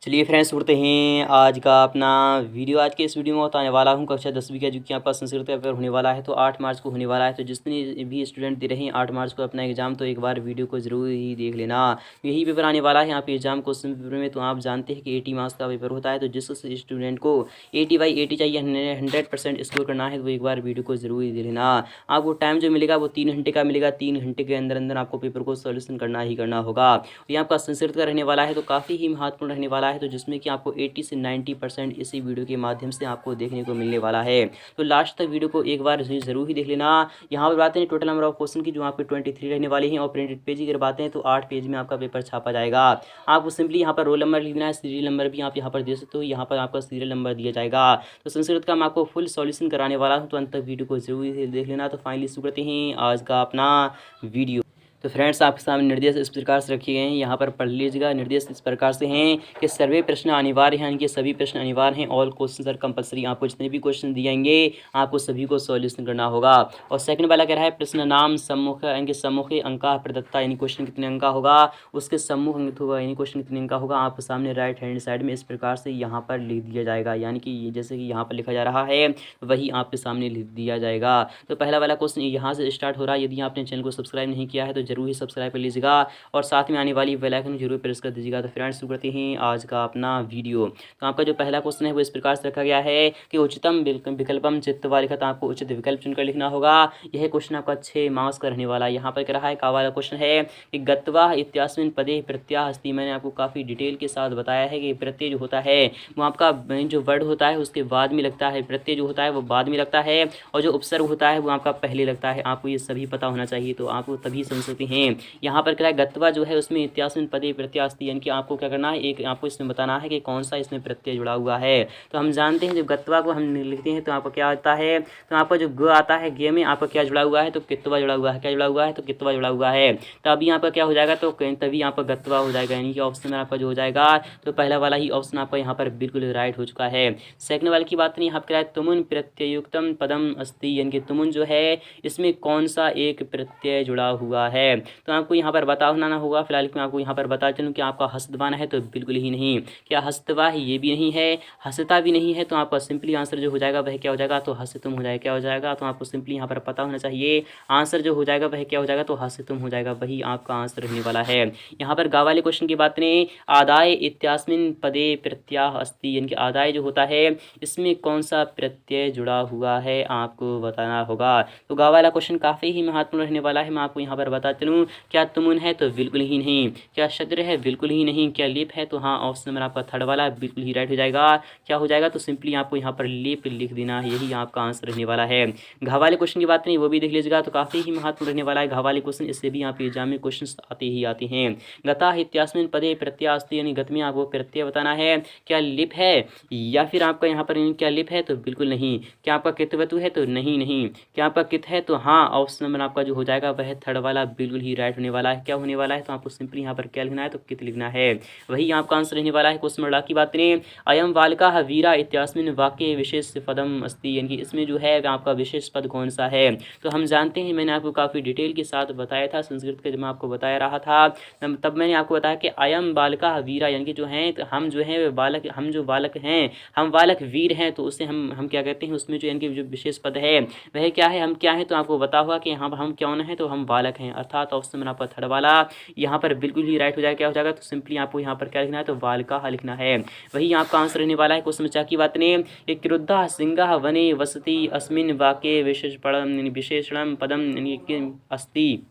चलिए फ्रेंड्स, सुनते हैं आज का अपना वीडियो। आज के इस वीडियो में बताने वाला हूँ कक्षा 10वीं का जो कि आपका संस्कृत का पेपर होने वाला है, तो 8 मार्च को होने वाला है। तो जितने भी स्टूडेंट दे रहे हैं 8 मार्च को अपना एग्जाम, तो एक बार वीडियो को ज़रूर ही देख लेना। यही पेपर आने वाला है यहाँ पे एग्जाम क्वेश्चन पेपर में। तो आप जानते हैं कि 80 मार्क्स का पेपर होता है, तो जिस स्टूडेंट को 80/80 चाहिए, 100% स्कोर करना है, तो एक बार वीडियो को ज़रूर ही देख लेना। आपको टाइम जो मिलेगा वो 3 घंटे का मिलेगा। 3 घंटे के अंदर अंदर आपको पेपर को सोल्यूशन करना ही करना होगा। तो यहाँ आपका संस्कृत का रहने वाला है, तो काफ़ी ही महत्वपूर्ण रहने वाला है, तो जिसमें कि आपको 80 से 90% इसी वीडियो के माध्यम से आपको देखने को मिलने वाला है। तो लास्ट तक वीडियो को एक बार ज़रूर ही देख लेना। यहाँ पर बातें हैं टोटल नंबर ऑफ क्वेश्चन की, जो आपके 23 रहने वाली हैं, और प्रिंटेड पेज की अगर बातें हैं तो 8 पेज में आपका पेपर छापा जाएगा। आपको सिंपली यहाँ पर रोल नंबर लिखना है, सीरियल नंबर भी आप यहाँ पर दे सकते हो, यहाँ पर आपका सीरियल नंबर दिया जाएगा। तो संस्कृत का मैं आपको फुल सॉल्यूशन कराने वाला हूँ, तो अंत तक वीडियो को जरूर ही देख लेना। तो फाइनली शुरू करते हैं आज का अपना वीडियो। तो फ्रेंड्स, आपके सामने निर्देश इस प्रकार से रखे गए हैं, यहाँ पर पढ़ लीजिएगा। निर्देश इस प्रकार से हैं कि सर्वे प्रश्न अनिवार्य हैं, इनके सभी प्रश्न अनिवार्य हैं। ऑल क्वेश्चन आर कंपलसरी, आपको जितने भी क्वेश्चन दिए जाएंगे आपको सभी को सॉल्यूशन करना होगा। और सेकंड वाला कह रहा है प्रश्न नाम सम्मुख, इनके सम्मुख अंका प्रदत्ता, यानी क्वेश्चन कितने अंक का होगा, उसके सम्मुख अंक होगा, यानी क्वेश्चन कितने अंक का होगा, आपके सामने राइट हैंड साइड में इस प्रकार से यहाँ पर लिख दिया जाएगा। यानी कि जैसे कि यहाँ पर लिखा जा रहा है वही आपके सामने लिख दिया जाएगा। तो पहला वाला क्वेश्चन यहाँ से स्टार्ट हो रहा है। यदि आपने चैनल को सब्सक्राइब नहीं किया है तो जरूर ही सब्सक्राइब कर लीजिएगा, और साथ में आने वाली बेल आइकन जरूर प्रेस कर दीजिएगा। तो फ्रेंड्स, शुरू करते हैं आज का अपना वीडियो। तो आपका जो पहला क्वेश्चन है वो इस प्रकार से रखा गया है कि उच्चतम विकल्पम चित्तवा लिखा, तो आपको उचित विकल्प चुनकर लिखना होगा। यह क्वेश्चन आपका 6 मार्क्स का रहने वाला है। यहाँ पर कह रहा है का वाला क्वेश्चन है कि गत्वा इत्यास्मिन पदे प्रत्यय अस्ति। मैंने आपको काफ़ी डिटेल के साथ बताया है कि प्रत्यय जो होता है वो आपका जो वर्ड होता है उसके बाद में लगता है, प्रत्यय जो होता है वो बाद में लगता है, और जो उपसर्ग होता है वो आपका पहले लगता है। आपको ये सभी पता होना चाहिए, तो आपको तभी समझ सकते हैं। यहाँ पर क्या है, गत्वा जो है उसमें इत्यास्मिन पदे प्रत्यय अस्ति, यानी कि आपको क्या करना है, एक आपको इसमें बताना है कि कौन सा इसमें प्रत्यय जुड़ा हुआ है। तो हम जानते हैं जब गत्वा को हम लिखते हैं तो आपका क्या आता है, तो आपका जो ग आता है, गे में आपका क्या जुड़ा हुआ है, तो कित्वा जुड़ा हुआ है। क्या जुड़ा हुआ है, तो कित्वा जुड़ा हुआ है। तो अभी यहाँ पर क्या हो जाएगा, तो तभी यहाँ पर गत्वा हो जाएगा, यानी कि ऑप्शन में आपका जो हो जाएगा, तो पहला वाला ही ऑप्शन आपका यहाँ पर बिल्कुल राइट हो चुका है। सेकंड वाले की बात नहीं, यहाँ पर क्या है, तुमुन प्रत्ययुक्तम पदम अस्ति, यानी कि तुमुन जो है इसमें कौन सा एक प्रत्यय जुड़ा हुआ है। तो आपको यहाँ पर बताना होगा। फिलहाल मैं आपको यहाँ पर बता चलूँ कि आपका हस्तवान है, तो बिल्कुल ही नहीं। क्या हस्तवा है, ये भी नहीं है, हसता भी नहीं है। तो आपका सिंपली आंसर जो हो जाएगा वह क्या हो जाएगा, तो हस्तुम हो जाएगा। क्या हो जाएगा, तो आपको सिंपली यहाँ पर पता होना चाहिए, आंसर जो हो जाएगा वह क्या हो जाएगा, तो हस्तुम हो जाएगा, वही आपका आंसर रहने वाला है। यहाँ पर गा वाले क्वेश्चन की बात करें, आदाय इत्यास्मिन पदे प्रत्यय अस्ति, यानी कि आदाय जो होता है इसमें कौन सा प्रत्यय जुड़ा हुआ है आपको बताना होगा। तो गा वाला क्वेश्चन काफ़ी ही महत्वपूर्ण रहने वाला है। मैं आपको यहाँ पर बता चलूँ, क्या तुमुन है, तो बिल्कुल ही नहीं। क्या शद्र है, बिल्कुल ही नहीं। क्या लिप है, तो हाँ, ऑप्शन नंबर आपका थर्ड वाला बिल्कुल ही राइट हो जाएगा। क्या हो जाएगा, तो सिंपली आपको यहाँ पर लिप लिख देना, यही आपका आंसर रहने वाला है। घा वाले क्वेश्चन की बात नहीं, वो भी देख लीजिएगा, तो काफ़ी ही महत्वपूर्ण रहने वाला है घा वाले क्वेश्चन। इससे भी आप एग्जाम में क्वेश्चन आते ही आते हैं। गता इत्यास्मिन पदे प्रत्यय अस्ति, यानी गत में आपको प्रत्यय बताना है। क्या लिप है, या फिर आपका यहाँ पर क्या लिप है, तो बिल्कुल नहीं। क्या आपका कितवतु है, तो नहीं नहीं। क्या आपका कित है, तो हाँ, ऑप्शन नंबर आपका जो हो जाएगा वह थर्ड वाला बिल्कुल ही राइट होने वाला है। क्या होने वाला है, तो आपको सिंपली यहाँ पर क्या लिखना है, तो कित लिखना है, वही आपका आंसर रहने वाला है। क्वेश्चन नंबर की बात करें, अयम बालिका वीरा इत्यास्मिन वाक्य विशेष पदम अस्ति, यानी कि इसमें जो है आपका विशेष पद कौन सा है। तो हम जानते हैं, मैंने आपको काफ़ी डिटेल के साथ बताया था संस्कृत के, जब मैं आपको बताया रहा था तब मैंने आपको बताया कि अयम बालिका वीरा, यानी कि जो है तो हम जो है बालक, हम जो बालक हैं, हम बालक वीर हैं, तो उससे हम क्या कहते हैं, उसमें जो यानी कि जो विशेष पद है वह क्या है, हम क्या है, तो आपको बता हुआ कि यहाँ पर हम कौन है, तो हम बालक हैं, अर्थात ऑप्शन में आपका थर्ड वाला यहाँ पर बिल्कुल ही राइट हो जाएगा। क्या हो जाएगा, तो सिंपली आपको यहाँ पर क्या लिखना है, तो बालिका लिखना है, वही आपका आंसर रहने वाला है। क्वेश्चन 4 की बात नहीं, एक क्रुद्धा सिंह वने वसति अस्मिन वाक्ये विशेषणम पदम अस्ति।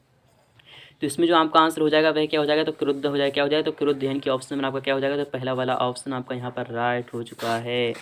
तो इसमें जो आपका आंसर हो जाएगा वह क्या हो जाएगा, तो क्रुद्ध हो जाएगा। क्या हो जाएगा, तो क्रुद्ध, यानी कि ऑप्शन में आपका क्या हो जाएगा, तो पहला वाला ऑप्शन आपका यहाँ पर राइट हो चुका है।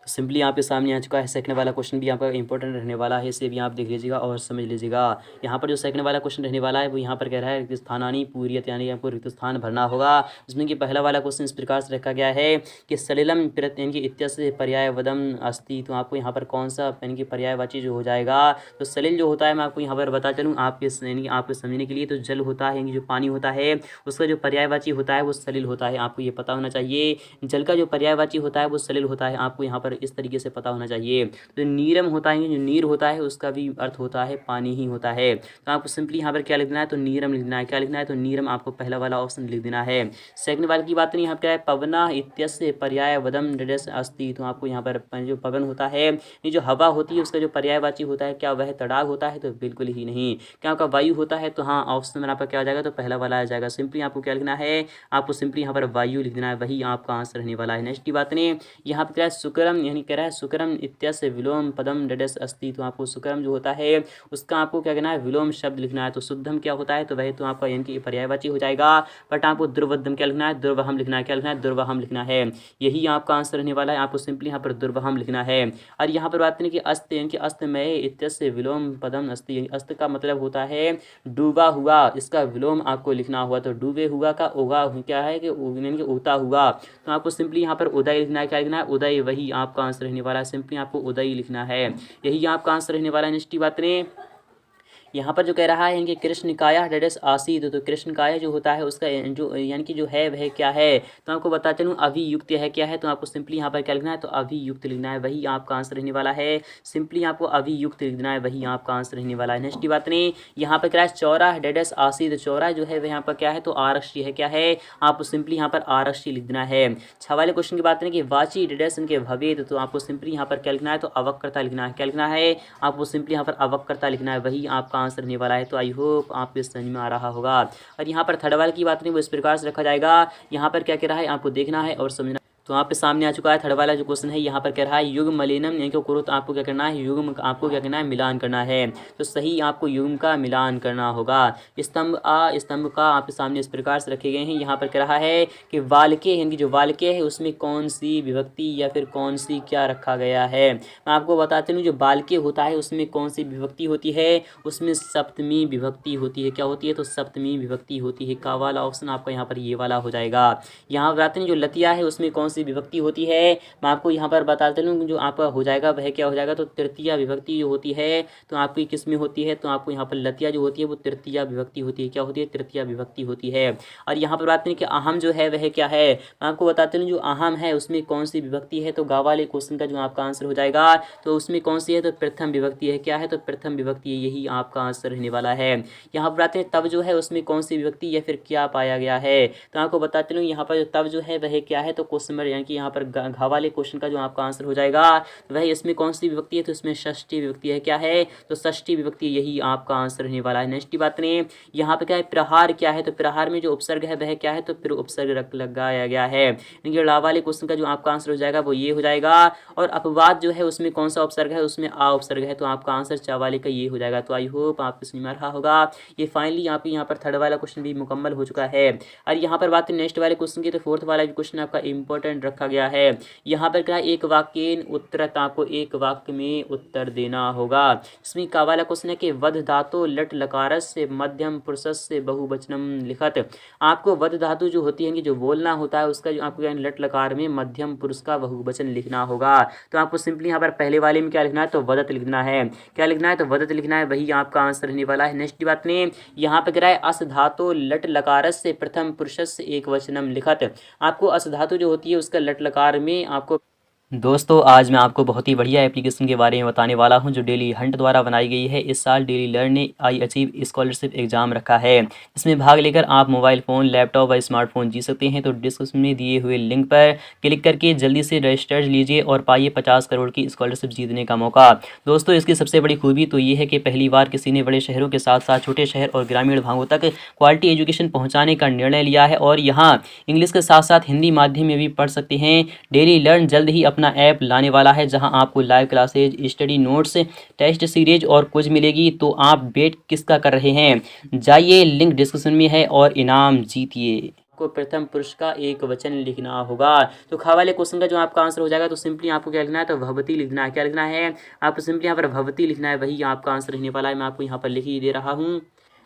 तो सिंपली आपके सामने आ चुका है। सेकंड वाला क्वेश्चन भी आपका इंपॉर्टेंट रहने वाला है, इसे भी आप देख लीजिएगा और समझ लीजिएगा। यहाँ पर जो सेकंड वाला क्वेश्चन रहने वाला है वो यहाँ पर कह रहा है रिक्त स्थानानी पूरियत, यानी आपको रिक्त स्थान भरना होगा। जिसमें कि पहला वाला क्वेश्चन इस प्रकार से रखा गया है कि सलिलम यानी कि इत्यस्य पर्यायवदम अस्ति, तो आपको यहाँ पर कौन सा यानी कि पर्यायवाची जो हो जाएगा, तो सलिल जो होता है, मैं आपको यहाँ पर बता चलूँ आपके यानी कि आपको समझने के लिए, तो जल होता है, यानी जो पानी होता है उसका जो पर्यायवाची होता है वो सलिल होता है, आपको ये पता होना चाहिए। जल का जो पर्यायवाची होता है वो सलिल होता है, आपको यहाँ पर पर इस तरीके से पता होना चाहिए। तो नीरम होता है, जो नीर होता है उसका भी अर्थ होता है पानी ही होता है। तो आपको सिंपली यहाँ पर क्या लिखना है, तो नीरम लिखना है। क्या लिखना है, तो नीरम आपको पहला वाला ऑप्शन लिख देना है। सेकंड वाले की बात नहीं, यहाँ क्या है, पवना इत्यस्य पर्यायवदम डडेस अस्ति। तो आपको यहाँ पर जो पवन होता है, ये जो हवा होती है उसका जो पर्यायवाची होता है, क्या वह तड़ाग होता है, तो बिल्कुल ही नहीं। क्या आपका वायु होता है, तो हाँ ऑप्शन में आपका क्या आ जाएगा, तो पहला वाला आ जाएगा। सिंपली आपको क्या लिखना है, आपको सिंपली यहाँ पर वायु लिख देना है, वही आपका आंसर रहने वाला है। नेक्स्ट की बात नहीं, यहाँ पर क्या है, शुक्रम यानी कह रहा है शुक्रम इत्यस्य विलोम पदम डडेस अस्ति। तो आपको शुक्रम जो होता है उसका आपको क्या कहना है, विलोम शब्द लिखना है। तो शुद्धम क्या होता है, तो वह तो आपका यानी कि पर्यायवाची हो जाएगा। बट आपको दुर्वद्धम क्या लिखना है, दुर्वहम लिखना है। क्या लिखना है, दुर्वहम लिखना है, यही आपका आंसर रहने वाला है। आपको सिंपली यहाँ पर दुर्वहम लिखना है। और यहाँ पर बात करें कि अस्त यानी कि अस्तमय इत्यस्य विलोम पदम अस्ति, यानी अस्त का मतलब होता है डूबा हुआ, इसका विलोम आपको लिखना हुआ। तो डूबे हुआ का उगा क्या है कि यानी कि उगता हुआ। तो आपको सिंपली यहाँ पर उदय लिखना है। क्या लिखना है, उदय, वही आपका आंसर रहने वाला है। सिंपली आपको उदय लिखना है, यही आपका आंसर रहने वाला है। नेक्स्ट बात करें, यहाँ पर जो कह रहा है कि कृष्णकाया डडेस आसीत। तो कृष्णकाया जो होता है उसका जो यानी कि जो है वह क्या है, तो आपको बता चलूँ अभियुक्त है क्या है। तो आपको सिंपली यहाँ पर क्या लिखना है, तो अभियुक्त लिखना है, वही आपका आंसर रहने वाला है। सिंपली आपको अभियुक्त लिख देना है, वही आपका आंसर रहने वाला है। नेक्स्ट की बात नहीं, यहाँ पर क्या है, चौरा डडेस आसीत। चौरा जो है वह यहाँ पर क्या है, तो आरक्षी है। क्या है, आपको सिंपली यहाँ पर आरक्षी लिख देना है। 6 वाले क्वेश्चन की बात करें कि वाची डडेस इनके भवेद। तो आपको सिंपली यहाँ पर क्या लिखना है, तो अवक्रता लिखना है। क्या लिखना है, आपको सिंपली यहाँ पर अवक्रता लिखना है, वही आपका आंसर रहने वाला है। तो आई होप आपको समझ में आ रहा होगा। और यहाँ पर थर्ड वाले की बात नहीं, वो इस प्रकार से रखा जाएगा। यहाँ पर क्या कह रहा है आपको देखना है और समझना। तो आपके सामने आ चुका है थर्ड वाला जो क्वेश्चन है। यहाँ पर कह रहा है युग्म मलिनम यानी कि कुरुत, आपको क्या करना है, युग्म आपको क्या करना है, मिलान करना है। तो सही आपको युग्म का मिलान करना होगा। स्तंभ स्तंभ का आपके सामने इस प्रकार से रखे गए हैं। यहाँ पर कह रहा है कि वाल्के यानी कि जो वाल्के है उसमें कौन सी विभक्ति या फिर कौन सी क्या रखा गया है। मैं आपको बताते हूँ, जो बाल्के होता है उसमें कौन सी विभक्ति होती है, उसमें सप्तमी विभक्ति होती है। क्या होती है, तो सप्तमी विभक्ति होती है। का वाला ऑप्शन आपका यहाँ पर ये वाला हो जाएगा। यहाँ बताते हैं जो लतिया है उसमें कौन सी विभक्ति होती है, मैं आपको यहाँ पर बताते हूँ। जो आपका हो जाएगा वह क्या हो जाएगा, तो तृतीया विभक्ति जो होती है, तो आपकी किस में होती है, तो आपको यहाँ पर लतिया जो होती है वो तृतीया विभक्ति होती है। क्या होती है, तृतीया विभक्ति होती है। और यहाँ पर बात करें कि अहम जो है वह क्या है, मैं आपको बताते हूँ जो अहम है उसमें कौन सी विभक्ति है। तो गा वाले क्वेश्चन का जो आपका आंसर हो जाएगा, तो उसमें कौन सी है, तो प्रथम विभक्ति है। क्या है, तो प्रथम विभक्ति है, यही आपका आंसर रहने वाला है। यहाँ पर आते हैं तब जो है उसमें कौन सी विभक्ति या फिर क्या पाया गया है। तो आपको बताते हूँ यहाँ पर जो तब जो है वह क्या है, तो क्वेश्चन नंबर यानी कि यहाँ पर घा वाले क्वेश्चन का जो आपका आंसर हो जाएगा वह इसमें कौन सी विभक्ति है, तो इसमें षष्ठी विभक्ति है। क्या है, तो षष्ठी विभक्ति, यही आपका आंसर रहने वाला है। नेक्स्ट की बात करें, यहाँ पे क्या है, प्रहार क्या है, तो प्रहार में जो उपसर्ग है वह क्या है, तो फिर उपसर्ग लगाया गया है। ला वाले क्वेश्चन का जो आपका आंसर हो जाएगा वो ये हो जाएगा। और अपवाद जो है उसमें कौन सा उपसर्ग है, उसमें आ उपसर्ग है। तो आपका आंसर चा वाले का ये हो जाएगा। तो आई होप आपको समझ में आ रहा होगा। ये फाइनली आपके यहाँ पर थर्ड वाला क्वेश्चन भी मुकम्मल हो चुका है। और यहाँ पर बात करें नेक्स्ट वाले क्वेश्चन की, तो फोर्थ वाला भी क्वेश्चन आपका इंपॉर्टेंट रखा गया है। यहाँ पर क्या, एक वाक्य उत्तरत, आपको एक वाक्य में उत्तर देना होगा। इसमें का वाला क्वेश्चन है कि वध धातु लट लकारस से मध्यम पुरुषस से बहुवचनम लिखत। आपको वध धातु जो होती है कि जो बोलना होता है उसका जो आपको लट लकार में मध्यम पुरुष का बहुवचन लिखना होगा। तो आपको सिंपली यहाँ पर पहले वाले में क्या लिखना है, तो वदत लिखना है। क्या लिखना है, तो वदत लिखना है, वही आपका आंसर रहने वाला है। नेक्स्ट बात ने यहाँ पे कह रहा है अस धातु लट लकारस से प्रथम पुरुषस एक वचनम लिखत। आपको अस धातु जो होती है उसका लट लकार में आपको दोस्तों आज मैं आपको बहुत ही बढ़िया एप्लीकेशन के बारे में बताने वाला हूं जो डेली हंट द्वारा बनाई गई है। इस साल डेली लर्न ने आई अचीव स्कॉलरशिप एग्जाम रखा है। इसमें भाग लेकर आप मोबाइल फ़ोन, लैपटॉप व स्मार्टफोन जीत सकते हैं। तो डिस्क्रिप्शन में दिए हुए लिंक पर क्लिक करके जल्दी से रजिस्टर लीजिए और पाइए 50 करोड़ की स्कॉलरशिप जीतने का मौका। दोस्तों इसकी सबसे बड़ी खूबी तो ये है कि पहली बार किसी ने बड़े शहरों के साथ साथ छोटे शहर और ग्रामीण भागों तक क्वालिटी एजुकेशन पहुँचाने का निर्णय लिया है। और यहाँ इंग्लिश के साथ साथ हिंदी माध्यम में भी पढ़ सकते हैं। डेली लर्न जल्द ही अपना ऐप लाने वाला है जहां आपको live classes, study notes, test series और कुछ मिलेगी। तो आप वेट किसका कर रहे हैं, जाइए लिंक डिस्क्रिप्शन में है और इनाम जीतिए। आपको प्रथम पुरुष का एक वचन लिखना होगा। तो खा वाले क्वेश्चन का जो आपका आंसर हो जाएगा तो सिंपली आपको क्या लिखना है, तो भवती लिखना है। क्या लिखना है, आपको सिंपली यहाँ पर भवती लिखना है, वही आपका आंसर रहने वाला है। मैं आपको यहाँ पर लिख ही दे रहा हूँ।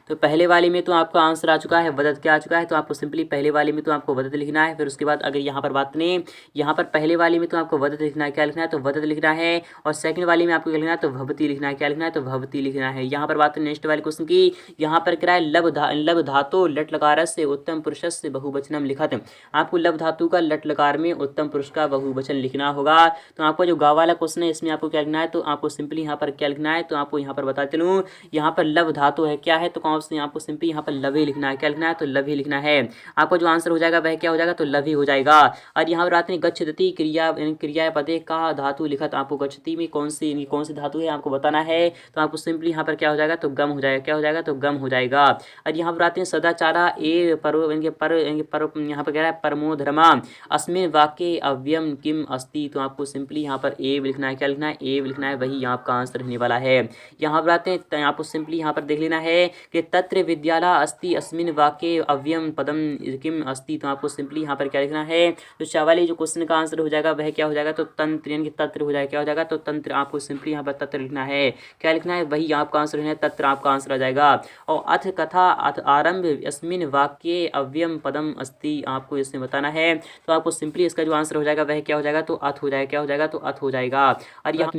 तो पहले वाले में तो आपका आंसर आ चुका है वदत क्या आ चुका है, तो आपको सिंपली पहले वाले में तो आपको वदत लिखना है। फिर उसके बाद अगर यहाँ पर बात करें, यहाँ पर पहले वाले में तो आपको वदत लिखना है, क्या लिखना है, तो वदत लिखना है। और सेकंड वाले में आपको क्या लिखना है, तो भवती लिखना है, क्या लिखना है, तो भवती लिखना है। यहाँ पर बात करें नेक्स्ट वाले क्वेश्चन की, यहाँ पर क्या है, लब धातु लट लकार से उत्तम पुरुष से बहुवचनम लिखत। आपको लब धातु का लट लकार में उत्तम पुरुष का बहुवचन लिखना होगा। तो आपको जो गा वाला क्वेश्चन है इसमें आपको क्या लिखना है, तो आपको सिंपली यहाँ पर क्या लिखना है, तो आपको यहाँ पर बताते चलूँ, यहाँ पर लब धातु है क्या है, तो कौन से आपको सिंपली यहाँ पर लव ही लिखना है, क्या लिखना है, तो लव ही लिखना है। आपको जो आंसर हो जाएगा वह क्या हो जाएगा, तो लव ही हो जाएगा। और यहाँ पर आते हैं गच्छति क्रिया पदे का धातु लिखत। आपको गच्छति में कौन सी धातु है आपको बताना है, तो आपको सिंपली यहाँ पर क्या हो जाएगा, तो गम हो जाएगा, क्या हो जाएगा, तो गम हो जाएगा। और यहाँ पर आते हैं सदाचारा ए पर यहाँ पर कह रहा है परमो धर्मा अस्मिन वाक्य अव्ययम किम अस्ति। तो आपको सिंपली यहाँ पर ए लिखना है, क्या लिखना है, ए लिखना है, वही आपका आंसर रहने वाला है। यहाँ पर आते हैं, आपको सिंपली यहाँ पर देख लेना है कि तत्र विद्यालय अस्ति अस्मिन वाक्य अव्ययम पदम किम अस्ति। तो आपको सिंपली यहाँ पर क्या लिखना है, तो चावली जो क्वेश्चन का आंसर हो जाएगा वह क्या हो जाएगा, तो तंत्र यानी कि तत्र हो जाएगा, क्या हो जाएगा, तो तंत्र। आपको सिंपली यहाँ पर तत्र लिखना है, क्या लिखना है, वही आपका आंसर है, तत्र आपका आंसर आ जाएगा। और अथ कथा अथ आरंभ अस्मिन वाक्य अव्ययम पदम अस्ति, आपको इसमें बताना है। तो आपको सिंपली इसका जो आंसर हो जाएगा वह क्या हो जाएगा, तो अथ हो जाएगा, क्या हो जाएगा, तो अथ हो जाएगा। और यह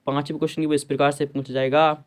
पांचवें क्वेश्चन की वो इस प्रकार से पूछा जाएगा।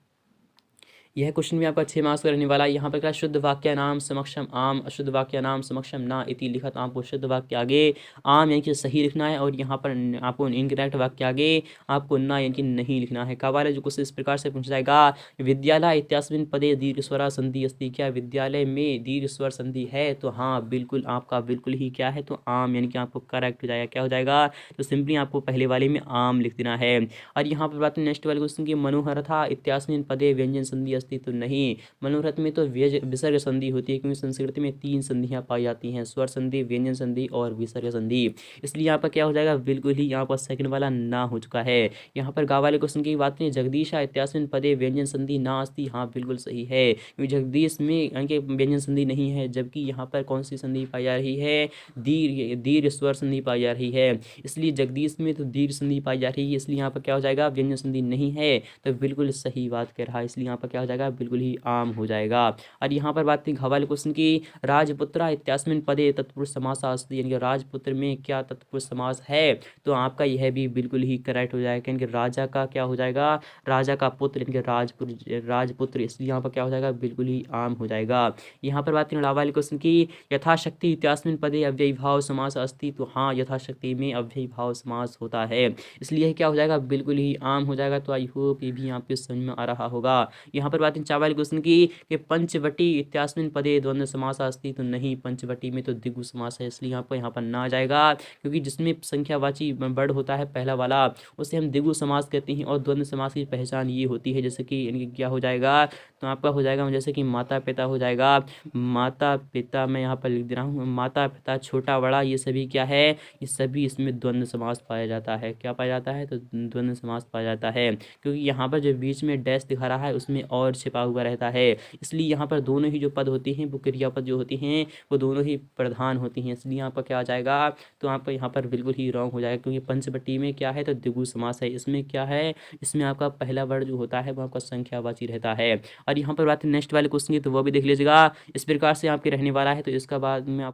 यह क्वेश्चन भी आपका 6 मार्क्स का रहने वाला है। यहाँ पर क्या शुद्ध वाक्य नाम समक्षम आम, अशुद्ध वाक्य नाम समक्षम ना इति लिखत। आपको शुद्ध वाक्य आगे आम यानी कि सही लिखना है, और यहाँ पर आपको इनकरेक्ट वाक्य आगे आपको ना यानी कि नहीं लिखना है। कावाले जो क्वेश्चन इस प्रकार से पूछा जाएगा, विद्यालय इत्यास्मिन पदे दीर्घ स्वरा संधि अस्ति। क्या विद्यालय में दीर्घ स्वर संधि है, तो हाँ बिल्कुल आपका बिल्कुल ही क्या है, तो आम यानी कि आपको करेक्ट हो जाएगा, क्या हो जाएगा, तो सिंपली आपको पहले वाले में आम लिख देना है। और यहाँ पर बात नेक्स्ट वाले क्वेश्चन की, मनोहर था इत्यास्मिन पदे व्यंजन संधि अस्ति। तो नहीं, मनोरथ में तो विसर्ग संधि होती है, क्योंकि संस्कृत में 3 संधियां पाई जाती हैं, स्वर संधि, व्यंजन संधि और विसर्ग संधि। इसलिए यहाँ पर क्या हो जाएगा, बिल्कुल ही यहाँ पर सेकंड वाला ना हो चुका है। यहाँ पर गा वाले क्वेश्चन की बात नहीं, जगदीशा इत्यास्मिन पदे व्यंजन संधि ना अस्ति। हाँ बिल्कुल सही है, क्योंकि जगदीश में व्यंजन संधि नहीं है, जबकि यहाँ पर कौन सी संधि पाई जा रही है, दीर्घ स्वर संधि पाई जा रही है। इसलिए जगदीश में तो दीर्घ संधि पाई जा रही है, इसलिए यहाँ पर क्या हो जाएगा, व्यंजन संधि नहीं है। तो बिल्कुल सही बात कह रहा है, इसलिए यहाँ पर क्या हो जाएगा, बिल्कुल ही आम हो जाएगा। और यहाँ पर बात की हवाले क्वेश्चन की, राजपुत्र इत्यास्मिन पदे तत्पुरुष समास अस्ति। यानी कि राजपुत्र में क्या तत्पुरुष समास है, तो आपका यह भी बिल्कुल ही करेक्ट हो जाएगा, यानी कि राजा का क्या हो जाएगा, राजा का पुत्र यानी कि राजपुत्र, इसलिए यहाँ पर क्या हो जाएगा, बिल्कुल ही आम हो जाएगा। यहाँ पर बात करें वाले क्वेश्चन की, यथाशक्ति इत्यास्मिन पदे अव्ययी भाव समास अस्ति। तो हाँ यथाशक्ति में अव्ययी भाव समास होता है, इसलिए क्या हो जाएगा, बिल्कुल ही आम हो जाएगा। तो आई होप ये भी आपके समझ में आ रहा होगा। यहाँ पर बात चावल क्वेश्चन की कि पंचवटी इत्यास्मिन पदे द्वंद्व समास अस्ति। तो नहीं, पंचवटी में तो द्विगु समास है, इसलिए यहाँ पर ना आ जाएगा, क्योंकि जिसमें संख्यावाची वर्ड होता है पहला वाला, उसे हम द्विगु समास कहते हैं। और द्वंद्व समास की पहचान ये होती है, जैसे कि इनकी क्या हो जाएगा, तो आपका हो जाएगा जैसे कि माता पिता हो जाएगा, माता पिता मैं यहाँ पर लिख दे रहा हूँ, माता पिता छोटा बड़ा ये सभी क्या है, ये सभी इसमें द्वंद्व समास पाया जाता है। क्या पाया जाता है, तो द्वंद्व समास पाया जाता है, क्योंकि यहाँ पर जो बीच में डैश दिखा रहा है उसमें और छिपा हुआ रहता है, इसलिए यहाँ पर दोनों ही जो पद होते हैं वो क्रियापद जो होती हैं वो दोनों ही प्रधान होती हैं, इसलिए यहाँ पर क्या आ जाएगा, तो आपका यहाँ पर बिल्कुल ही रॉन्ग हो जाएगा, क्योंकि पंचवटी में क्या है, तो द्विगु समास है। इसमें क्या है, इसमें आपका पहला वर्ड जो होता है वो आपका संख्यावाची रहता है। और यहाँ पर बात नेक्स्ट वाले क्वेश्चन की, तो वो भी देख लीजिएगा, इस प्रकार से आपके रहने वाला है। तो इसका बाद में आप